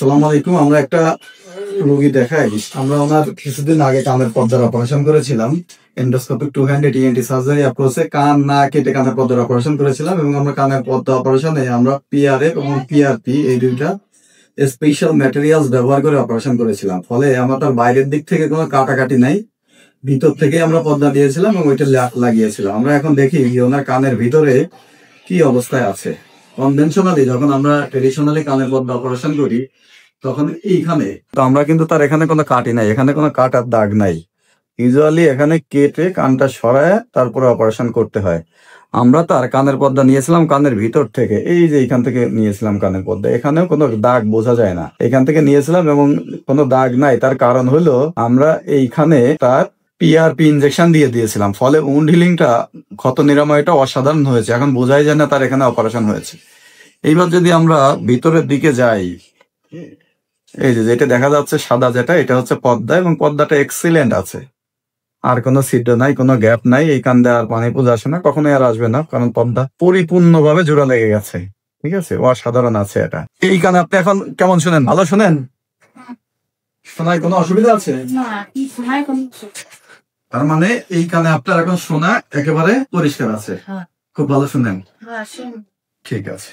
আসসালামু আলাইকুম। আমরা একটা রোগী দেখাই। আমরা ওনার কিছুদিন আগে কানের পর্দার অপারেশন করেছিলাম। Endoscopic two handed ENT surgery অ্যাপ্রোচে কান না কেটে কানের পর্দার অপারেশন করেছিলাম এবং আমরা কানের পর্দা অপারেশনে আমরা পিআরএফ এবং পিআরপি এই দুইটা স্পেশাল ম্যাটেরিয়ালস ব্যবহার করে অপারেশন করেছিলাম। ফলে আমরা তার বাইরের দিক থেকে কোনো কাটাকাটি নাই, ভিতর থেকে আমরা পর্দা দিয়েছিলাম এবং ওইটা লাগিয়েছিলাম। আমরা এখন দেখি যে ওনার কানের ভিতরে কি অবস্থায় আছে। কনভেনশনালি যখন আমরা ট্রেডিশনালি কানের পর্দা অপারেশন করি তখন এইখানে তো আমরা কিন্তু তার এখানে কোনো কাটি নাই, এখানে কোনো কাটার দাগ নাই। ইউজুয়ালি এখানে কেটে কানটা সরায় তারপরে অপারেশন করতে হয়। আমরা তার কানের পর্দা নিয়েছিলাম কানের ভিতর থেকে, এই যে এখান থেকে নিয়েছিলাম কানের পর্দা, এখানেও কোনো দাগ বোঝা যায় না। এখান থেকে নিয়েছিলাম এবং কোনো দাগ নাই। তার কারণ হলো আমরা এইখানে তার পিআরপি ইনজেকশন দিয়ে দিয়েছিলাম, ফলে উন্ড হিলিংটা ক্ষত নিরাময়টা অসাধারণ হয়েছে। এখন বোঝাই যায় না তার এখানে অপারেশন হয়েছে। এইবার যদি আমরা ভিতরের দিকে যাই, এই যে যেটা দেখা যাচ্ছে সাদা, যেটা এটা হচ্ছে পর্দা এবং পর্দাটা এক্সিলেন্ট আছে। আর কোনো ছিদ্র নাই, কোনো গ্যাপ নাই। এই কান দিয়ে আর পানি পূজা আসে না, কখনোই আর আসবে না, কারণ পর্দা পরিপূর্ণভাবে জোড়া লেগে গেছে। ঠিক আছে, অসাধারণ আছে এটা। এই কানে আপনি এখন কেমন শোনেন? ভালো শোনেন? শোনায় কোনো অসুবিধা আছে? তার মানে এই কানে আপনার এখন শোনা একেবারে পরিষ্কার আছে, খুব ভালো শুনেন। ঠিক আছে।